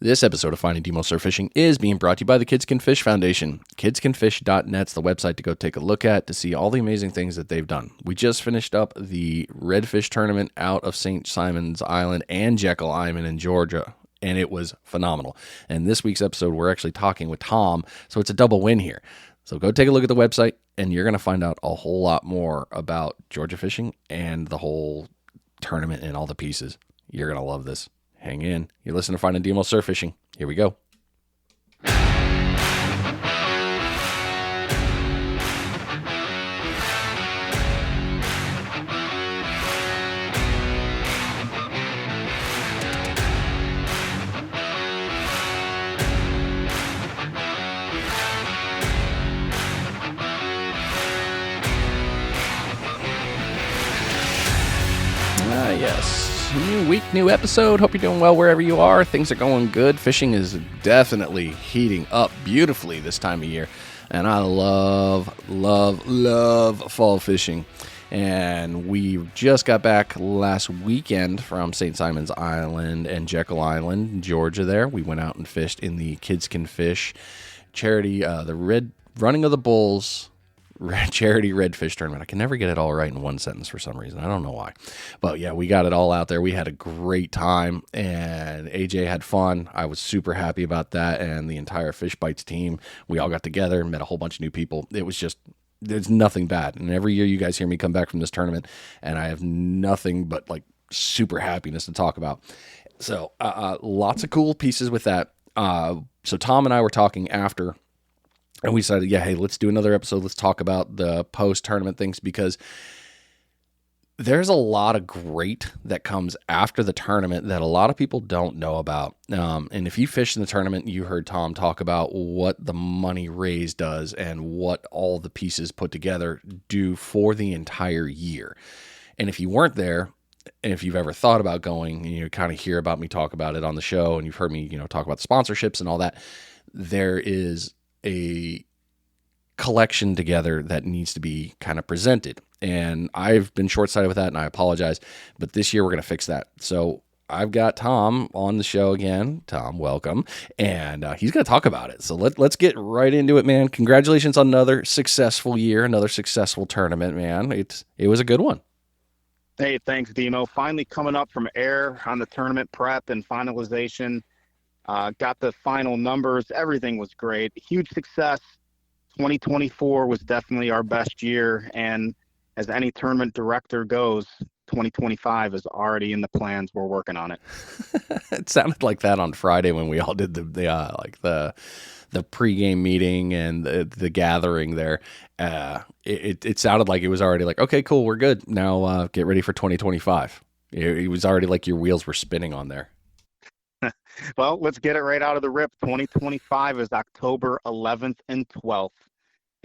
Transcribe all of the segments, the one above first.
This episode of Finding Demo Surf Fishing is being brought to you by the Kids Can Fish Foundation. Kidscanfish.net's the website to go take a look at to see all the amazing things that they've done. We just finished up the redfish tournament out of St. Simon's Island and Jekyll Island in Georgia, and it was phenomenal. And this week's episode, we're actually talking with Tom, so it's a double win here. So go take a look at the website, and you're going to find out a whole lot more about Georgia fishing and the whole tournament and all the pieces. You're going to love this. Hang in. You're listening to Finding DMO Surf Fishing. Here we go. Yes. New week, new episode. Hope you're doing well wherever you are. Things are going good. Fishing is definitely heating up beautifully this time of year. And I love fall fishing. And we just got back last weekend from St. Simon's Island and Jekyll Island, Georgia there. We went out and fished in the Kids Can Fish charity, the Red Running of the Bulls charity redfish tournament. I can never get it all right in one sentence for some reason. I don't know why. But yeah, we got it all out there. We had a great time, and AJ had fun. I was super happy about that, and the entire Fish Bites team, we all got together and met a whole bunch of new people. It was just, there's nothing bad. And every year you guys hear me come back from this tournament, and I have nothing but like super happiness to talk about. So lots of cool pieces with that. So Tom and I were talking after, and we decided, yeah, hey, let's do another episode. Let's talk about the post-tournament things, because there's a lot of great that comes after the tournament that a lot of people don't know about. And if you fish in the tournament, you heard Tom talk about what the money raised does and what all the pieces put together do for the entire year. And if you weren't there, and if you've ever thought about going, and you kind of hear about me talk about it on the show, and you've heard me, talk about the sponsorships and all that, there is a collection together that needs to be kind of presented. And I've been short-sighted with that, and I apologize. But this year we're going to fix that. So I've got Tom on the show again. Tom, welcome. And he's going to talk about it. So let's get right into it, man. Congratulations on another successful year, another successful tournament, man. It was a good one. Hey, thanks, Demo. Finally coming up from air on the tournament prep and finalization. Got the final numbers. Everything was great. Huge success. 2024 was definitely our best year. And as any tournament director goes, 2025 is already in the plans. We're working on it. It sounded like that on Friday when we all did the pregame meeting and the gathering there. It sounded like it was already like, okay, cool, we're good. Now get ready for 2025. It was already like your wheels were spinning on there. Well, let's get it right out of the rip. 2025 is October 11th and 12th.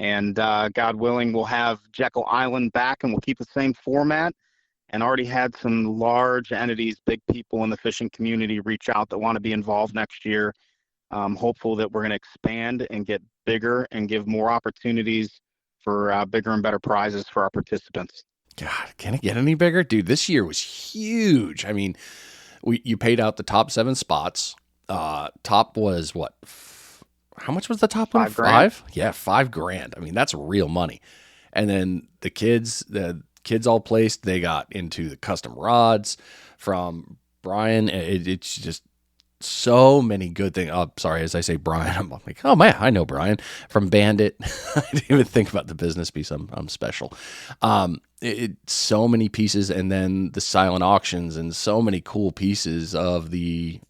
And God willing, we'll have Jekyll Island back, and we'll keep the same format. And already had some large entities, big people in the fishing community reach out that want to be involved next year. Hopeful that we're going to expand and get bigger and give more opportunities for bigger and better prizes for our participants. God, can it get any bigger? Dude, this year was huge. I mean, you paid out the top 7 spots. Top was what? How much was the top one? $5? Yeah, $5,000. I mean, that's real money. And then the kids all placed. They got into the custom rods from Brian. It's just so many good things. Oh, sorry, as I say Brian, I'm like, oh man, I know Brian from Bandit. I didn't even think about the business piece. I'm special. So many pieces, and then the silent auctions and so many cool pieces of the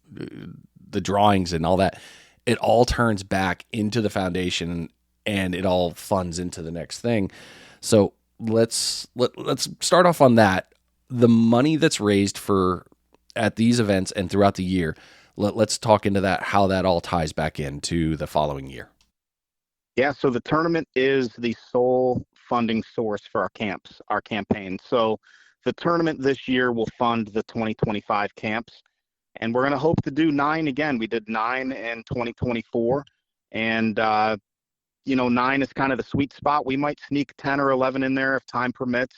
drawings and all that. It all turns back into the foundation, and it all funds into the next thing. So let's start off on that. The money that's raised at these events and throughout the year. Let's talk into that, how that all ties back into the following year. Yeah, so the tournament is the sole funding source for our camps, our campaign. So the tournament this year will fund the 2025 camps, and we're going to hope to do 9 again. We did 9 in 2024, and 9 is kind of the sweet spot. We might sneak 10 or 11 in there if time permits,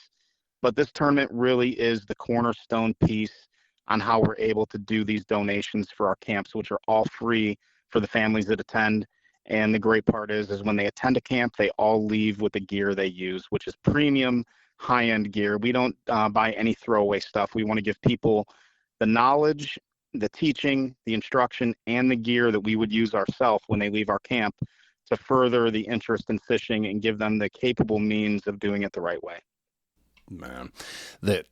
but this tournament really is the cornerstone piece on how we're able to do these donations for our camps, which are all free for the families that attend. And the great part is when they attend a camp, they all leave with the gear they use, which is premium, high-end gear. We don't buy any throwaway stuff. We want to give people the knowledge, the teaching, the instruction, and the gear that we would use ourselves when they leave our camp to further the interest in fishing and give them the capable means of doing it the right way. Man, that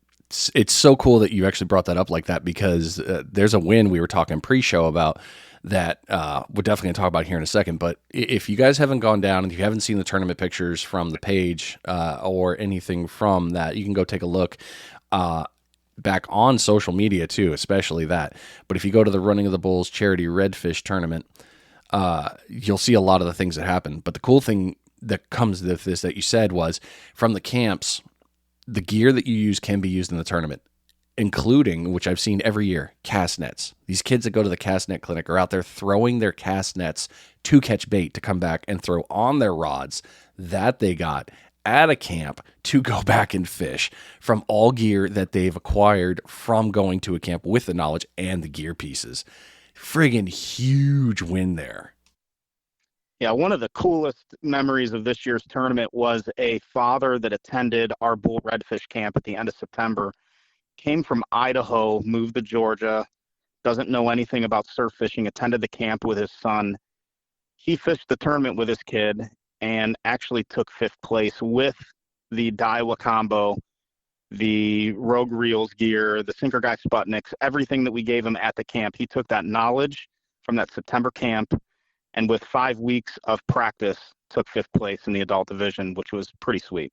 it's so cool that you actually brought that up like that, because there's a win we were talking pre-show about that we're definitely going to talk about here in a second. But if you guys haven't gone down and you haven't seen the tournament pictures from the page or anything from that, you can go take a look back on social media too, especially that. But if you go to the Running of the Bulls charity redfish tournament, you'll see a lot of the things that happen. But the cool thing that comes with this that you said was from the camps, the gear that you use can be used in the tournament, including, which I've seen every year, cast nets. These kids that go to the cast net clinic are out there throwing their cast nets to catch bait to come back and throw on their rods that they got at a camp to go back and fish from all gear that they've acquired from going to a camp with the knowledge and the gear pieces. Friggin' huge win there. Yeah, one of the coolest memories of this year's tournament was a father that attended our bull redfish camp at the end of September, came from Idaho, moved to Georgia, doesn't know anything about surf fishing, attended the camp with his son. He fished the tournament with his kid and actually took 5th place with the Daiwa combo, the Rogue Reels gear, the Sinker Guy Sputniks, everything that we gave him at the camp. He took that knowledge from that September camp and with 5 weeks of practice took 5th place in the adult division, which was pretty sweet.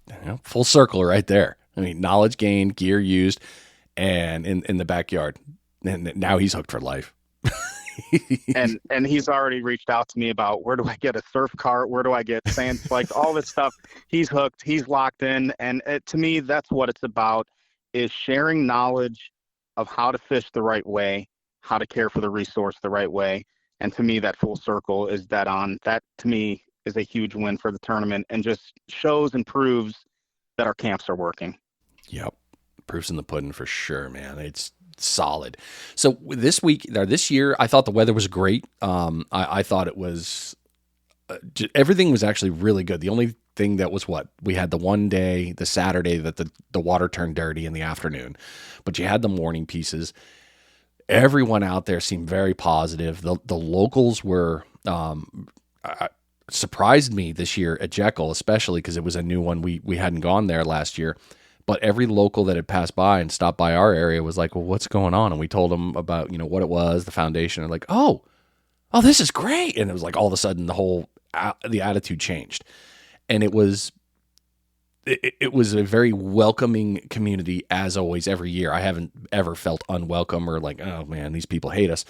Yeah, full circle right there. I mean, knowledge gained, gear used, and in the backyard. And now he's hooked for life. and he's already reached out to me about where do I get a surf cart, where do I get sand spikes, all this stuff. He's hooked, he's locked in, and to me, that's what it's about, is sharing knowledge of how to fish the right way, how to care for the resource the right way. And to me, that full circle is dead on. That, to me, is a huge win for the tournament and just shows and proves that our camps are working. Yep. Proof's in the pudding for sure, man. It's solid. So this year, I thought the weather was great. I thought it was, everything was actually really good. The only thing that was we had the one day, the Saturday, that the water turned dirty in the afternoon, but you had the morning pieces. Everyone out there seemed very positive. The locals were, surprised me this year at Jekyll, especially because it was a new one. We hadn't gone there last year. But every local that had passed by and stopped by our area was like, well, what's going on? And we told them about, what it was, the foundation. And like, oh, this is great. And it was like all of a sudden the attitude changed. And it was a very welcoming community, as always, every year. I haven't ever felt unwelcome or like, oh man, these people hate us.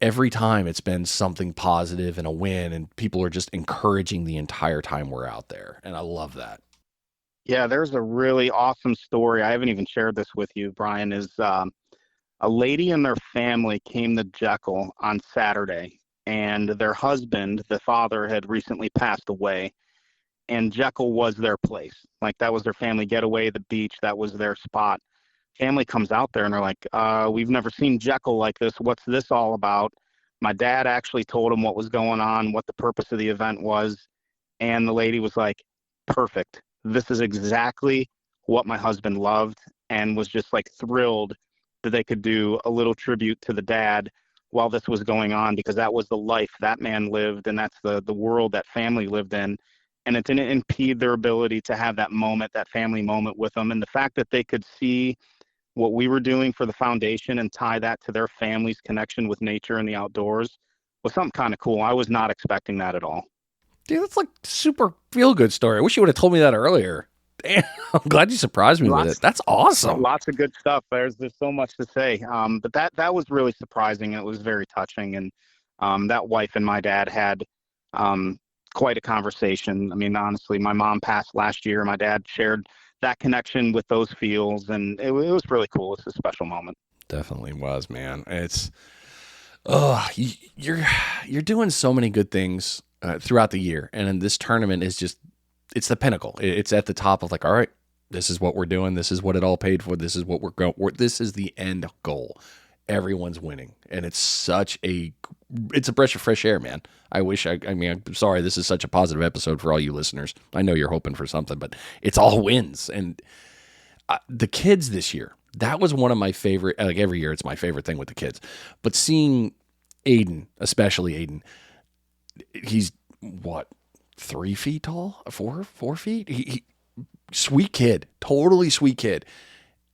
Every time it's been something positive and a win, and people are just encouraging the entire time we're out there. And I love that. Yeah, there's a really awesome story. I haven't even shared this with you, Brian, is a lady and their family came to Jekyll on Saturday, and their husband, the father, had recently passed away, and Jekyll was their place. Like, that was their family getaway, the beach, that was their spot. Family comes out there, and they're like, we've never seen Jekyll like this. What's this all about? My dad actually told them what was going on, what the purpose of the event was, and the lady was like, perfect. This is exactly what my husband loved, and was just like thrilled that they could do a little tribute to the dad while this was going on, because that was the life that man lived, and that's the world that family lived in. And it didn't impede their ability to have that moment, that family moment with them. And the fact that they could see what we were doing for the foundation and tie that to their family's connection with nature and the outdoors was something kind of cool. I was not expecting that at all. Dude, that's like super feel-good story. I wish you would have told me that earlier. Damn, I'm glad you surprised me with it. That's awesome. Lots of good stuff. There's so much to say. But that was really surprising. It was very touching. And that wife and my dad had quite a conversation. I mean, honestly, my mom passed last year. My dad shared that connection with those feels, and it was really cool. It's a special moment. Definitely was, man. It's, you're doing so many good things throughout the year, and in this tournament is just, it's the pinnacle. It's at the top of like, all right, This is what we're doing. This is what it all paid for. This is what we're going. This is the end goal. Everyone's winning, and it's a breath of fresh air, man. I mean, I'm sorry, this is such a positive episode for all you listeners. I know you're hoping for something, but it's all wins. And the kids this year, that was one of my favorite. Like every year, it's my favorite thing with the kids. But seeing Aiden, especially Aiden, he's what, 3 feet tall, 4 feet. He sweet kid, totally sweet kid,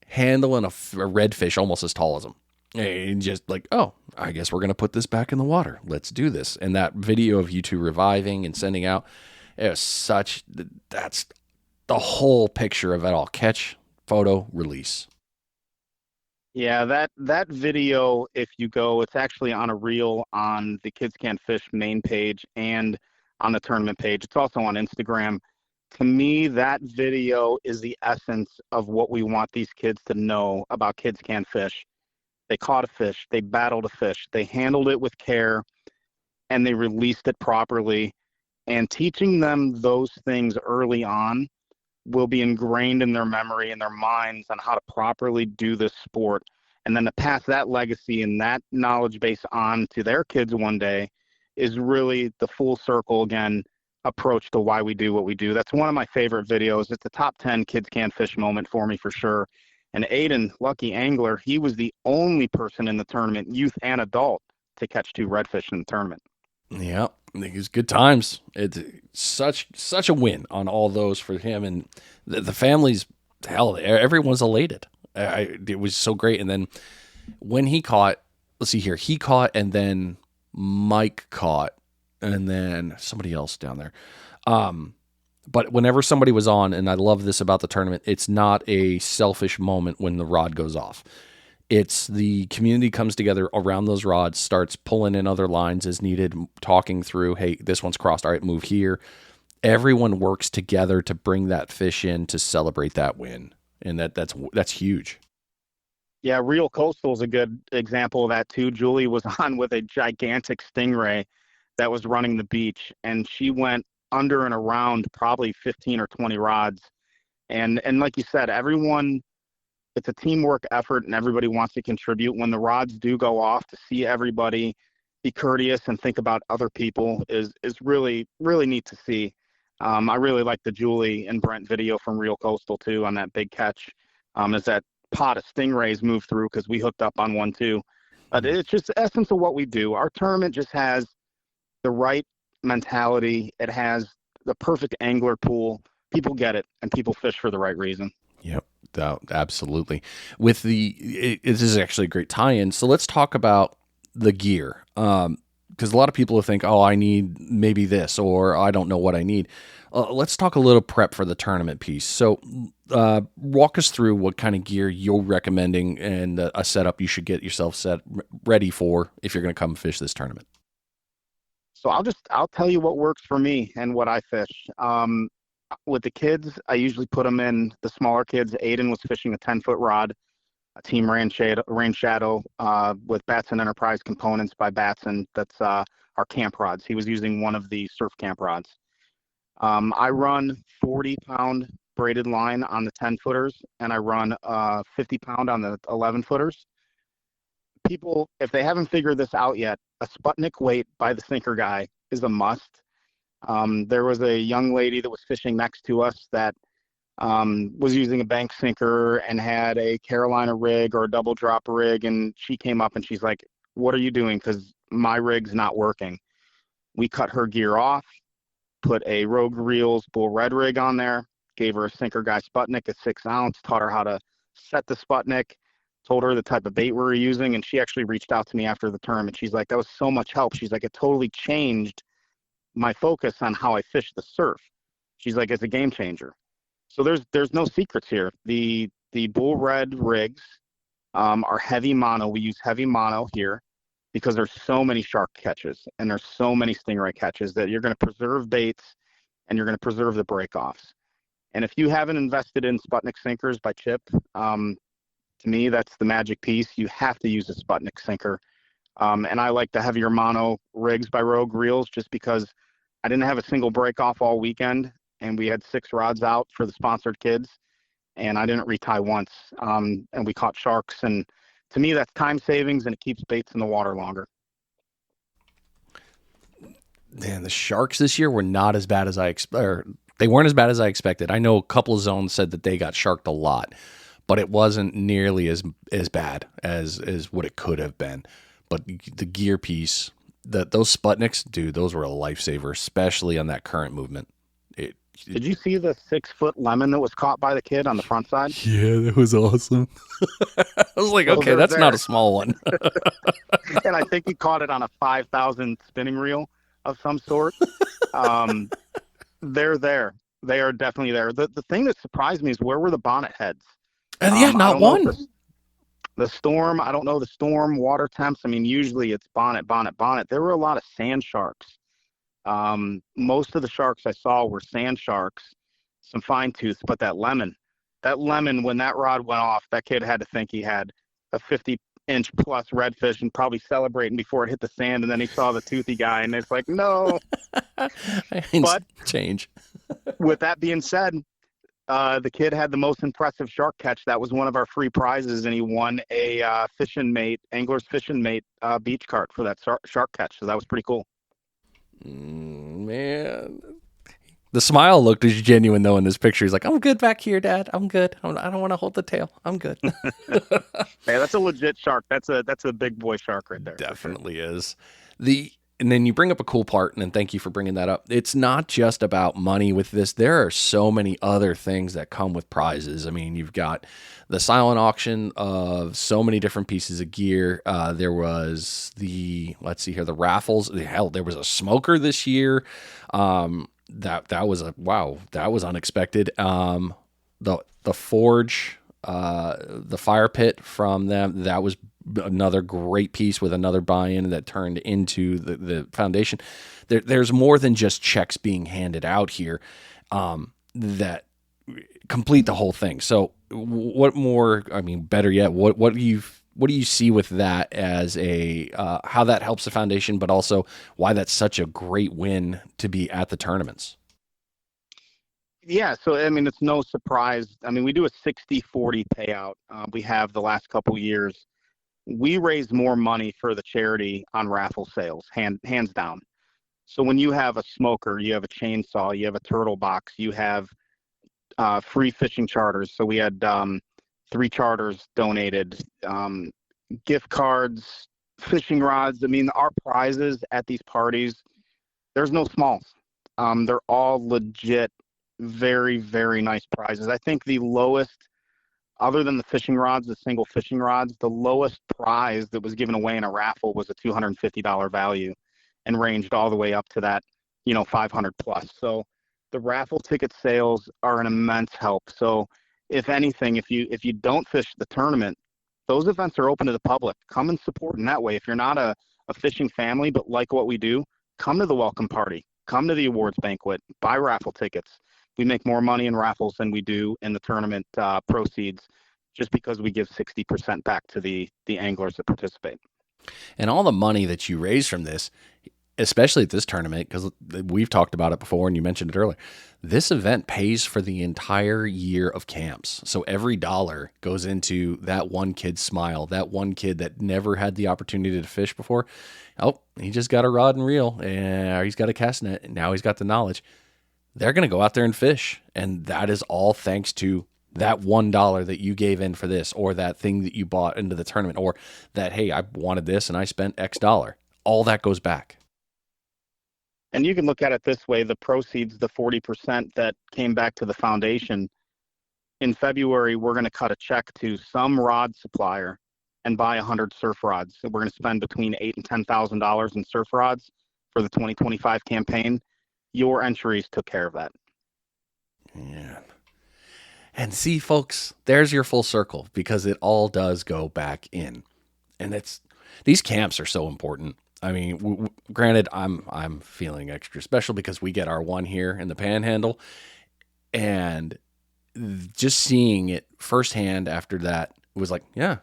handling a redfish almost as tall as him. And just like, oh, I guess we're going to put this back in the water. Let's do this. And that video of you two reviving and sending out, it was that's the whole picture of it all. Catch, photo, release. Yeah, that video, if you go, it's actually on a reel on the Kids Can Fish main page and on the tournament page. It's also on Instagram. To me, that video is the essence of what we want these kids to know about Kids Can Fish. They caught a fish, they battled a fish, they handled it with care, and they released it properly. And teaching them those things early on will be ingrained in their memory and their minds on how to properly do this sport. And then to pass that legacy and that knowledge base on to their kids one day is really the full circle, again, approach to why we do what we do. That's one of my favorite videos. It's a top 10 Kids Can Fish moment for me for sure. And Aiden, lucky angler, he was the only person in the tournament, youth and adult, to catch 2 redfish in the tournament. Yeah, it was good times. It's such a win on all those for him, and the family's, hell, everyone's elated. It was so great. And then when he caught, let's see here, he caught, and then Mike caught, and then somebody else down there. But whenever somebody was on, and I love this about the tournament, it's not a selfish moment when the rod goes off. It's the community comes together around those rods, starts pulling in other lines as needed, talking through, hey, this one's crossed. All right, move here. Everyone works together to bring that fish in to celebrate that win. And that's huge. Yeah, Real Coastal is a good example of that too. Julie was on with a gigantic stingray that was running the beach, and she went under and around probably 15 or 20 rods. And like you said, everyone, it's a teamwork effort and everybody wants to contribute. When the rods do go off, to see everybody be courteous and think about other people is really, really neat to see. I really like the Julie and Brent video from Real Coastal too on that big catch. As that pot of stingrays move through, because we hooked up on one too. But it's just the essence of what we do. Our tournament just has the right mentality. It has the perfect angler pool. People get it, and people fish for the right reason. Yep, absolutely. This is actually a great tie-in. So let's talk about the gear. Because a lot of people think, oh, I need maybe this, or I don't know what I need. Let's talk a little prep for the tournament piece. So walk us through what kind of gear you're recommending and a setup you should get yourself ready for if you're going to come fish this tournament. So I'll tell you what works for me and what I fish. With the kids, I usually put them in the smaller kids. Aiden was fishing a 10-foot rod, a Team Rain Shadow with Batson Enterprise components by Batson. That's our camp rods. He was using one of the surf camp rods. I run 40-pound braided line on the 10-footers, and I run 50-pound on the 11-footers. People, if they haven't figured this out yet, a Sputnik weight by the sinker guy is a must. There was a young lady that was fishing next to us that was using a bank sinker and had a Carolina rig or a double drop rig, and she came up and she's like, what are you doing? Because my rig's not working. We cut her gear off, put a Rogue Reels Bull Red rig on there, gave her a sinker guy Sputnik, a 6-ounce, taught her how to set the Sputnik, told her the type of bait we were using, and she actually reached out to me after the tournament. She's like, that was so much help. She's like, it totally changed my focus on how I fish the surf. She's like, it's a game changer. So there's no secrets here. The Bull Red rigs are heavy mono. We use heavy mono here because there's so many shark catches and there's so many stingray catches that you're going to preserve baits and you're going to preserve the breakoffs. And if you haven't invested in Sputnik sinkers by Chip, to me, that's the magic piece. You have to use a Sputnik sinker. And I like the heavier mono rigs by Rogue Reels just because I didn't have a single break off all weekend, and we had 6 rods out for the sponsored kids. and I didn't retie once. And we caught sharks, and to me, that's time savings, and it keeps baits in the water longer. Man, the sharks this year were not as bad as they weren't as bad as I expected. I know a couple of zones said that they got sharked a lot, but it wasn't nearly as bad as what it could have been. But the gear piece, those Sputniks, dude, those were a lifesaver, especially on that current movement. Did you see the 6-foot lemon that was caught by the kid on the front side? Yeah, that was awesome. I was like, Those okay, are that's not there. a small one. And I think he caught it on a 5,000 spinning reel of some sort. Um, they're there. They are definitely there. The thing that surprised me is, where were the bonnet heads? And yeah, I not don't know if one. the storm, I don't know the storm, water temps. I mean, usually it's bonnet, bonnet, bonnet. There were a lot of sand sharks. Most of the sharks I saw were sand sharks, some fine tooth, but that lemon, when that rod went off, that kid had to think he had a 50-inch plus redfish and probably celebrating before it hit the sand. And then he saw the toothy guy, and it's like, no. But Change. with that being said, the kid had the most impressive shark catch. That was one of our free prizes, and he won a Angler's Fish and Mate beach cart for that shark catch. So that was pretty cool. Man, the smile looked as genuine though in this picture. He's like, "I'm good back here, Dad. I'm good. I don't want to hold the tail. I'm good." Hey, that's a legit shark. That's a big boy shark right there. Definitely sure. Is. And then you bring up a cool part, and thank you for bringing that up. It's not just about money with this. There are so many other things that come with prizes. I mean, you've got the silent auction of so many different pieces of gear. There was the raffles. Hell, there was a smoker this year. That was unexpected. The forge, the fire pit from them, that was another great piece with another buy-in that turned into the foundation. There's more than just checks being handed out here that complete the whole thing. So what more, I mean, better yet, what do you see with that as how that helps the foundation, but also why that's such a great win to be at the tournaments? Yeah, so I mean, it's no surprise. I mean, we do a 60-40 payout. We have the last couple years. We raise more money for the charity on raffle sales, hands down. So when you have a smoker, you have a chainsaw, you have a turtle box, you have free fishing charters. So we had 3 charters donated, gift cards, fishing rods. I mean, our prizes at these parties, there's no smalls. They're all legit, very, very nice prizes. I think the lowest, other than the fishing rods, the single fishing rods, the lowest prize that was given away in a raffle was a $250 value, and ranged all the way up to that, 500 plus. So the raffle ticket sales are an immense help. So if anything, if you don't fish the tournament, those events are open to the public. Come and support in that way. If you're not a fishing family but like what we do, come to the welcome party, come to the awards banquet, buy raffle tickets. We make more money in raffles than we do in the tournament proceeds, just because we give 60% back to the anglers that participate. And all the money that you raise from this, especially at this tournament, because we've talked about it before and you mentioned it earlier, this event pays for the entire year of camps. So every dollar goes into that one kid's smile, that one kid that never had the opportunity to fish before. Oh, he just got a rod and reel, and he's got a cast net, and now he's got the knowledge. They're going to go out there and fish. And that is all thanks to that $1 that you gave in for this, or that thing that you bought into the tournament, or that, hey, I wanted this and I spent X dollar. All that goes back. And you can look at it this way: the proceeds, the 40% that came back to the foundation, in February, we're going to cut a check to some rod supplier and buy 100 surf rods. So we're going to spend between $8,000 and $10,000 in surf rods for the 2025 campaign. Your entries took care of that. Yeah. And see, folks, there's your full circle, because it all does go back in. And these camps are so important. I mean, granted, I'm feeling extra special because we get our one here in the Panhandle, and just seeing it firsthand after that was like, yeah,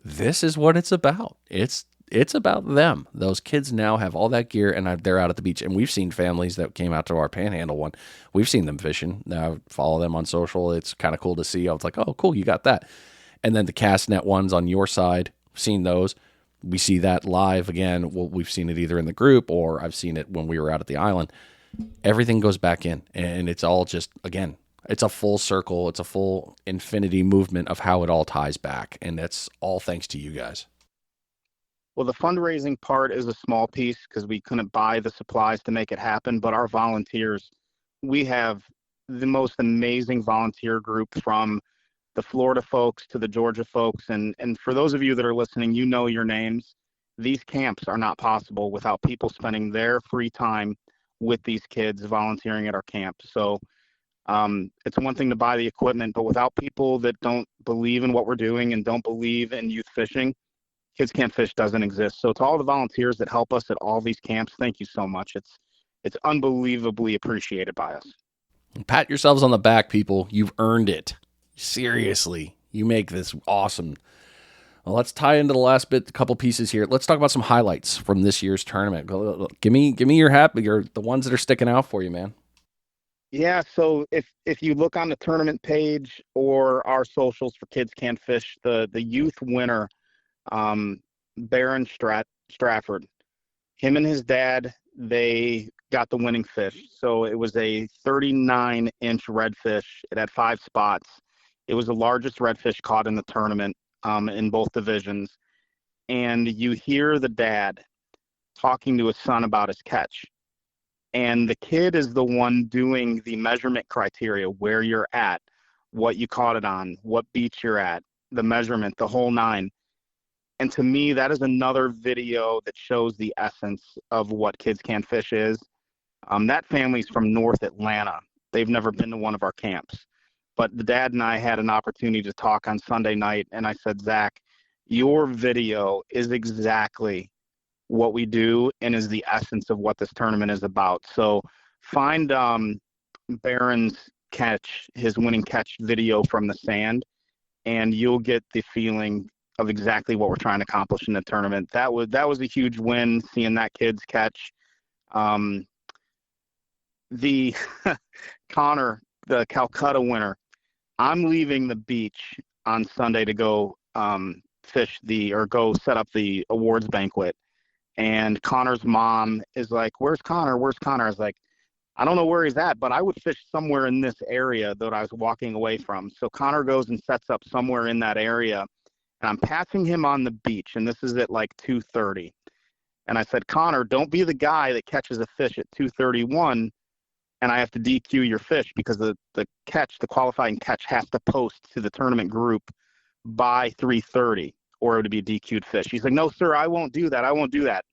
this is what it's about. It's it's about them. Those kids now have all that gear, and they're out at the beach. And we've seen families that came out to our Panhandle one. We've seen them fishing. Now follow them on social. It's kind of cool to see. I was like, oh, cool, you got that. And then the cast net ones on your side, seen those. We see that live again. Well, we've seen it either in the group or I've seen it when we were out at the island. Everything goes back in, and it's all just, again, it's a full circle. It's a full infinity movement of how it all ties back. And that's all thanks to you guys. Well, the fundraising part is a small piece because we couldn't buy the supplies to make it happen, but our volunteers, we have the most amazing volunteer group from the Florida folks to the Georgia folks. And for those of you that are listening, you know your names. These camps are not possible without people spending their free time with these kids volunteering at our camp. So it's one thing to buy the equipment, but without people that don't believe in what we're doing and don't believe in youth fishing, Kids Can't Fish doesn't exist. So to all the volunteers that help us at all these camps, thank you so much. It's unbelievably appreciated by us. Pat yourselves on the back, people. You've earned it. Seriously, you make this awesome. Well, let's tie into the last bit, a couple pieces here. Let's talk about some highlights from this year's tournament. Give me the ones that are sticking out for you, man. Yeah, so if you look on the tournament page or our socials for Kids Can't Fish, the youth winner, Baron Strafford, him and his dad, they got the winning fish. So it was a 39-inch redfish. It had 5 spots. It was the largest redfish caught in the tournament in both divisions. And you hear the dad talking to his son about his catch. And the kid is the one doing the measurement criteria, where you're at, what you caught it on, what beach you're at, the measurement, the whole 9. And to me, that is another video that shows the essence of what Kids Can't Fish is. That family's from North Atlanta. They've never been to one of our camps. But the dad and I had an opportunity to talk on Sunday night, and I said, Zach, your video is exactly what we do and is the essence of what this tournament is about. So find Baron's catch, his winning catch video from the sand, and you'll get the feeling of exactly what we're trying to accomplish in the tournament. That was a huge win, seeing that kid's catch. The Connor, the Calcutta winner, I'm leaving the beach on Sunday to go go set up the awards banquet. And Connor's mom is like, where's Connor? Where's Connor? I was like, I don't know where he's at, but I would fish somewhere in this area that I was walking away from. So Connor goes and sets up somewhere in that area. And I'm passing him on the beach, and this is at like 2:30. And I said, Connor, don't be the guy that catches a fish at 2:31, and I have to DQ your fish because the qualifying catch has to post to the tournament group by 3:30 or it would be a DQ'd fish. He's like, no, sir, I won't do that. I won't do that.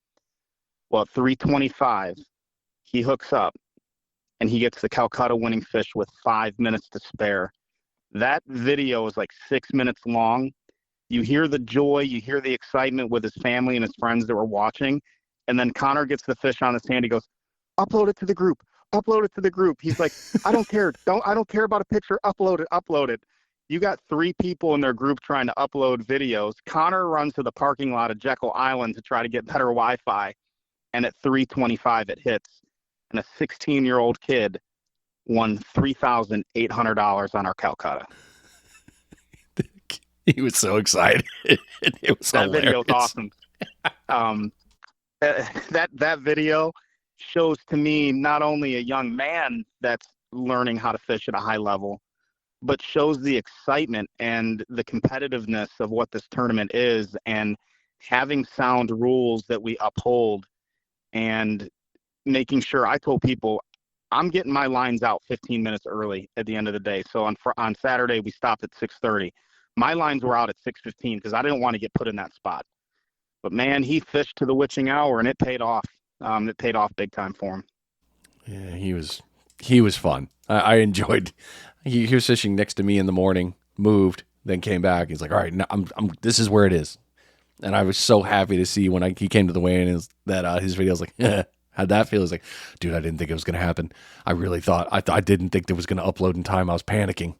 Well, at 3:25, he hooks up, and he gets the Calcutta winning fish with 5 minutes to spare. That video is like 6 minutes long. You hear the joy, you hear the excitement with his family and his friends that were watching. And then Connor gets the fish on his hand. He goes, upload it to the group. Upload it to the group. He's like, I don't care. I don't care about a picture. Upload it. You got 3 people in their group trying to upload videos. Connor runs to the parking lot of Jekyll Island to try to get better Wi-Fi. And at 3:25, it hits. And a 16-year-old kid won $3,800 on our Calcutta. He was so excited. It was that hilarious. Video is awesome. That video shows to me not only a young man that's learning how to fish at a high level, but shows the excitement and the competitiveness of what this tournament is, and having sound rules that we uphold, and making sure. I told people I'm getting my lines out 15 minutes early at the end of the day. So on Saturday we stopped at 6:30. My lines were out at 6:15 because I didn't want to get put in that spot. But man, he fished to the witching hour, and it paid off. It paid off big time for him. Yeah, he was fun. I enjoyed. He was fishing next to me in the morning, moved, then came back. He's like, all right, now I'm this is where it is. And I was so happy to see when he came to the weigh-in that his video was like, how'd that feel? He's like, dude, I didn't think it was going to happen. I really thought, I didn't think it was going to upload in time. I was panicking.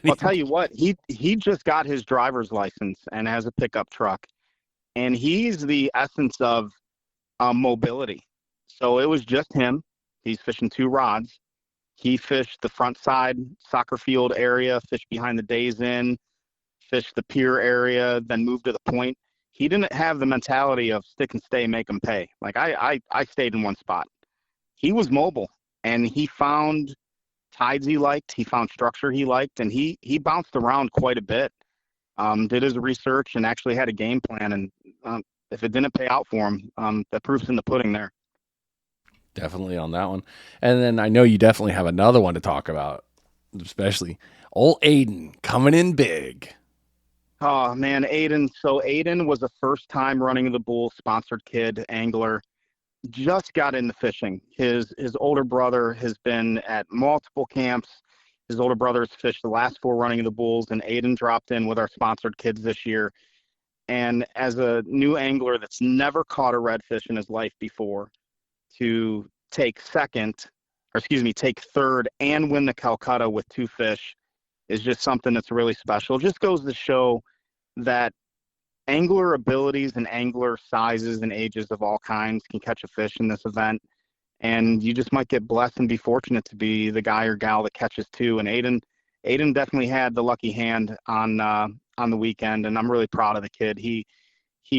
I'll tell you what, he just got his driver's license and has a pickup truck. and he's the essence of mobility. So it was just him. He's fishing 2 rods. He fished the front side soccer field area, fished behind the days in, fished the pier area, then moved to the point. He didn't have the mentality of stick and stay, make them pay. Like I stayed in one spot. He was mobile, and he found tides he liked. He found structure he liked, and he bounced around quite a bit. Did his research and actually had a game plan. And if it didn't pay out for him, the proof's in the pudding there. Definitely on that one. And then I know you definitely have another one to talk about, especially old Aiden coming in big. Oh man, Aiden. So Aiden was a first time running the bull sponsored kid angler. Just got into fishing. His older brother has been at multiple camps. His older brother's fished the last 4 running of the bulls, and Aiden dropped in with our sponsored kids this year. And as a new angler that's never caught a redfish in his life before, to take second, or excuse me, take third and win the Calcutta with 2 fish is just something that's really special. It just goes to show that angler abilities and angler sizes and ages of all kinds can catch a fish in this event. And you just might get blessed and be fortunate to be the guy or gal that catches 2. And Aiden definitely had the lucky hand on the weekend, and I'm really proud of the kid. He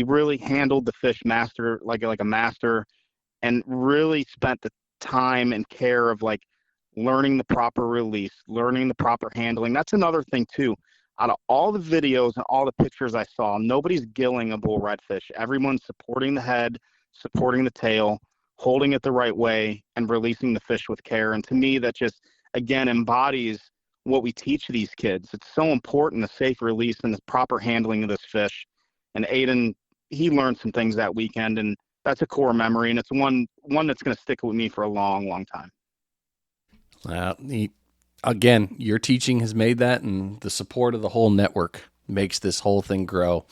really handled the fish master like a master, and really spent the time and care of like learning the proper release, learning the proper handling. That's another thing too. Out of all the videos and all the pictures I saw, nobody's gilling a bull redfish. Everyone's supporting the head, supporting the tail, holding it the right way, and releasing the fish with care. And to me, that just, again, embodies what we teach these kids. It's so important, the safe release and the proper handling of this fish. And Aiden, he learned some things that weekend, and that's a core memory, and it's one that's going to stick with me for a long, long time. Again, your teaching has made that, and the support of the whole network makes this whole thing grow.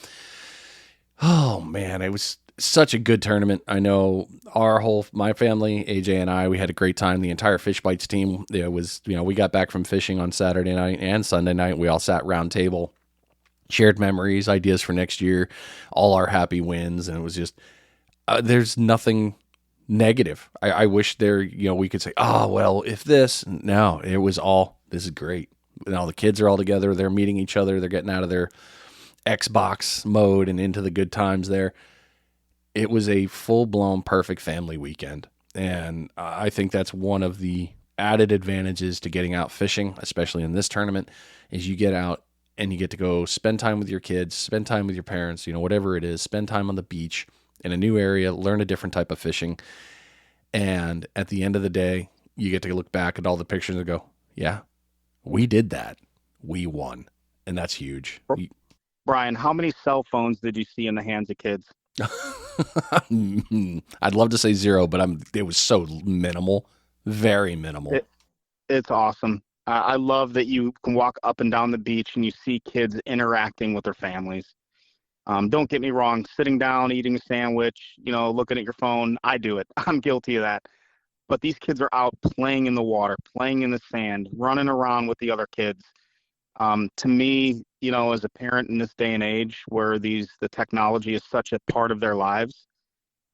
Oh man, it was such a good tournament. I know my family, AJ and I, we had a great time. The entire Fish Bites team. It was, we got back from fishing on Saturday night and Sunday night. We all sat round table, shared memories, ideas for next year, all our happy wins, and it was just there's nothing negative. I wish we could say, oh, well, if this. No, it was all, this is great. Now the kids are all together. They're meeting each other. They're getting out of their Xbox mode and into the good times there. It was a full-blown perfect family weekend. And I think that's one of the added advantages to getting out fishing, especially in this tournament, is you get out and you get to go spend time with your kids, spend time with your parents, whatever it is, spend time on the beach in a new area, learn a different type of fishing. And at the end of the day, you get to look back at all the pictures and go, yeah, we did that. We won. And that's huge. Brian, how many cell phones did you see in the hands of kids? I'd love to say 0, but it was so minimal, very minimal. It's awesome. I love that you can walk up and down the beach and you see kids interacting with their families. Don't get me wrong, sitting down, eating a sandwich, looking at your phone, I do it. I'm guilty of that. But these kids are out playing in the water, playing in the sand, running around with the other kids. To me, as a parent in this day and age where the technology is such a part of their lives,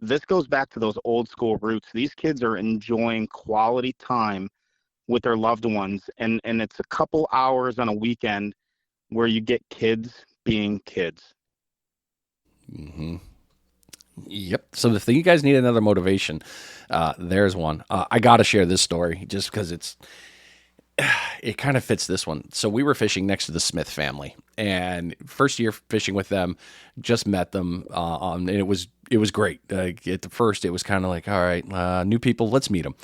this goes back to those old school roots. These kids are enjoying quality time with their loved ones. And it's a couple hours on a weekend where you get kids being kids. Mm-hmm. Yep. So if you guys need another motivation, there's one. I got to share this story just because it kind of fits this one. So we were fishing next to the Smith family, and first year fishing with them, just met them, and it was great. At the first, it was kind of like, all right, new people, let's meet them,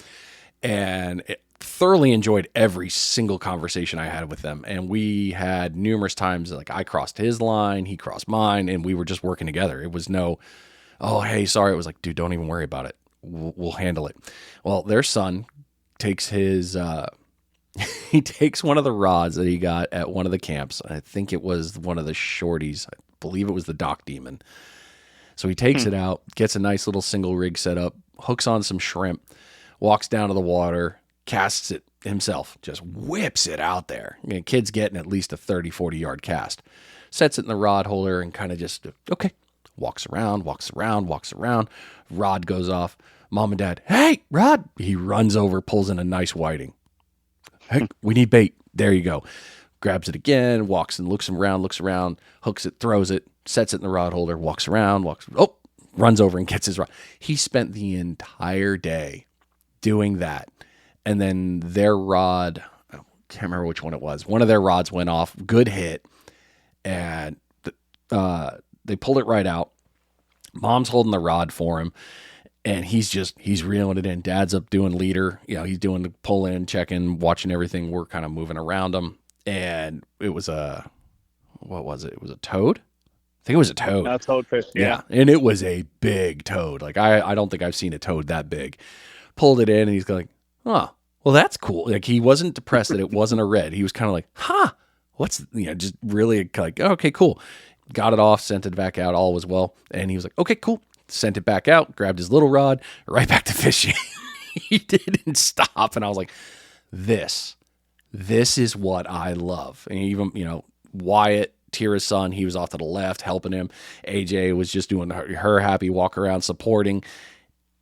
and thoroughly enjoyed every single conversation I had with them. And we had numerous times, like I crossed his line, he crossed mine, and we were just working together. It was no, oh, hey, sorry. It was like, dude, don't even worry about it. We'll handle it. Well, their son takes he takes one of the rods that he got at one of the camps. I think it was one of the shorties. I believe it was the Dock Demon. So he takes it out, gets a nice little single rig set up, hooks on some shrimp, walks down to the water, casts it himself, just whips it out there. Kid's getting at least a 30, 40-yard cast. Sets it in the rod holder and kind of just, okay, walks around, walks around, walks around. Rod goes off. Mom and dad, hey, Rod. He runs over, pulls in a nice whiting. Hey, we need bait. There you go. Grabs it again, walks and looks around, hooks it, throws it, sets it in the rod holder, walks around, runs over and gets his rod. He spent the entire day doing that. And then their rod, I can't remember which one it was. One of their rods went off, good hit, and they pulled it right out. Mom's holding the rod for him, and he's reeling it in. Dad's up doing leader. He's doing the pull in, checking, watching everything. We're kind of moving around him. And it was what was it? It was a toad? I think it was a toad. That's toadfish, yeah. And it was a big toad. Like, I don't think I've seen a toad that big. Pulled it in, and he's like, oh, well, that's cool. Like, he wasn't depressed that it wasn't a red. He was kind of like, what's, just really like, okay, cool. Got it off, sent it back out, all was well. And he was like, okay, cool. Sent it back out, grabbed his little rod, right back to fishing. He didn't stop. And I was like, this is what I love. And even, Wyatt, Tira's son, he was off to the left helping him. AJ was just doing her happy walk around, supporting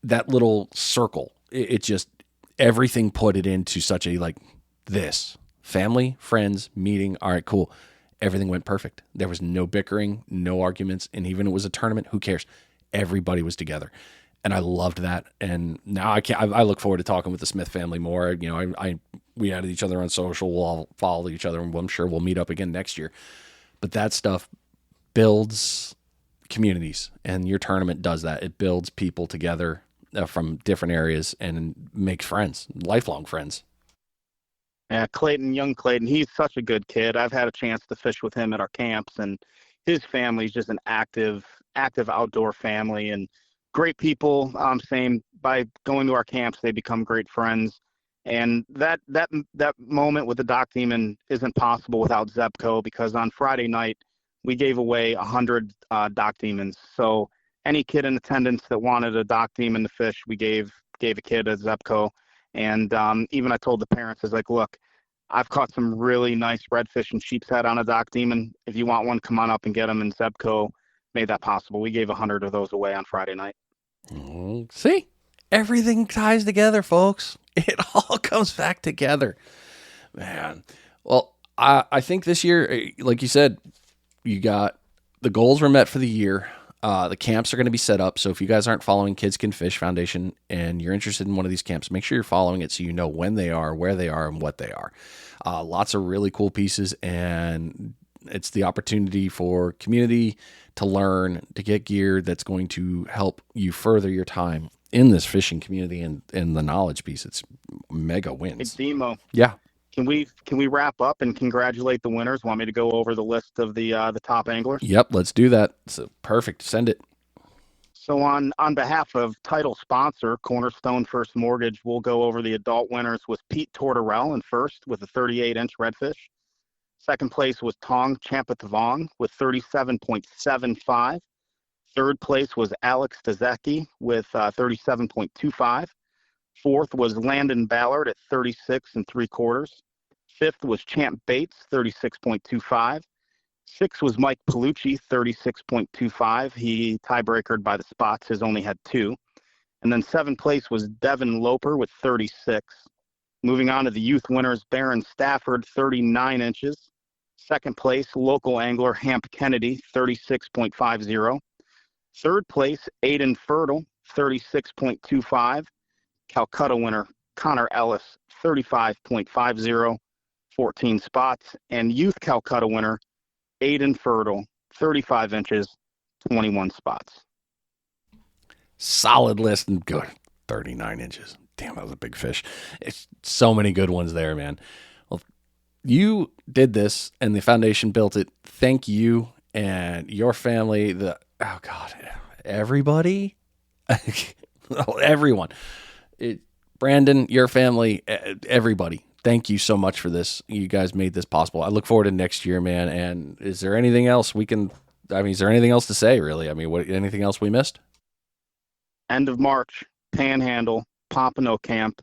that little circle. It just, everything put it into such a, like, this family, friends, meeting. All right, cool. Everything went perfect. There was no bickering, no arguments. And even if it was a tournament, who cares? Everybody was together. And I loved that. And now I look forward to talking with the Smith family more. We added each other on social. We'll all follow each other, and I'm sure we'll meet up again next year. But that stuff builds communities, and your tournament does that. It builds people together from different areas and makes friends, lifelong friends. Yeah, young Clayton, he's such a good kid. I've had a chance to fish with him at our camps, and his family's just an active outdoor family and great people. Same, by going to our camps, they become great friends. And that moment with the Dock Demon isn't possible without Zebco, because on Friday night we gave away 100 Dock Demons. So any kid in attendance that wanted a Dock Demon to fish, we gave a kid a Zebco. And even I told the parents, I was like, look, I've caught some really nice redfish and sheep's head on a Dock Demon. If you want one, come on up and get them. And Zebco made that possible. We gave 100 of those away on Friday night. See, everything ties together, folks. It all comes back together, man. Well, I think this year, like you said, you got the goals were met for the year. The camps are going to be set up. So if you guys aren't following Kids Can Fish Foundation and you're interested in one of these camps, make sure you're following it so you know when they are, where they are, and what they are. Lots of really cool pieces, and it's the opportunity for community to learn, to get gear that's going to help you further your time in this fishing community and the knowledge piece. It's mega wins. It's Demo. Yeah. Can we wrap up and congratulate the winners? Want me to go over the list of the top anglers? Yep, let's do that. So perfect. Send it. So on behalf of title sponsor Cornerstone First Mortgage, we'll go over the adult winners with Pete Tortorell in first with a 38-inch redfish. Second place was Tong Champatavong with 37.75. Third place was Alex Tazeki with 37.25. Fourth was Landon Ballard at 36 3/4. Fifth was Champ Bates, 36.25. Sixth was Mike Palucci, 36.25. He tiebreakered by the spots. His only had 2. And then seventh place was Devin Loper with 36. Moving on to the youth winners, Barron Stafford, 39 inches. Second place, local angler Hamp Kennedy, 36.50. Third place, Aiden Fertile, 36.25. Calcutta winner Connor Ellis, 35.50, 14 spots. And youth Calcutta winner Aiden Fertile, 35 inches, 21 spots. Solid list and good. 39 inches. Damn, that was a big fish. It's so many good ones there, man. Well, you did this and the foundation built it. Thank you and your family. Everybody, everyone. Brandon, your family, everybody. Thank you so much for this. You guys made this possible. I look forward to next year, man. And is there anything else is there anything else to say, really? Anything else we missed? End of March, Panhandle, Pompano Camp.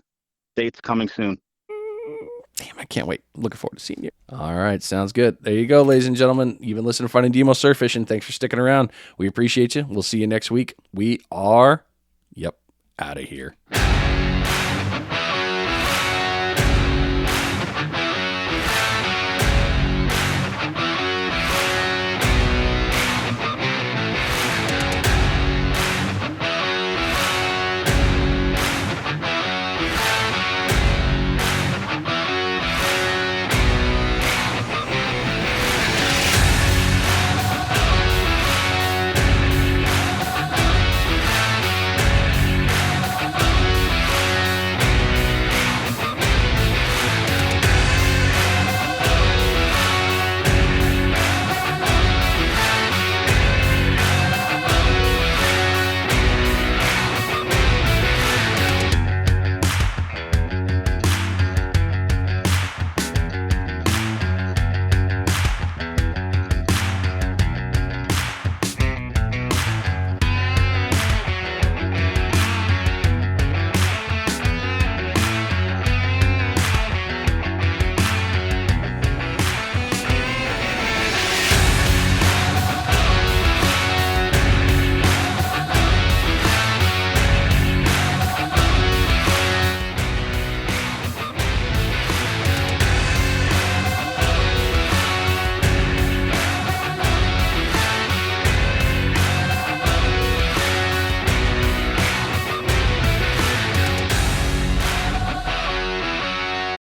Dates coming soon. Damn, I can't wait. Looking forward to seeing you. All right, sounds good. There you go, ladies and gentlemen. You've been listening to Finding Demo Surf Fishing. Thanks for sticking around. We appreciate you. We'll see you next week. We are, out of here.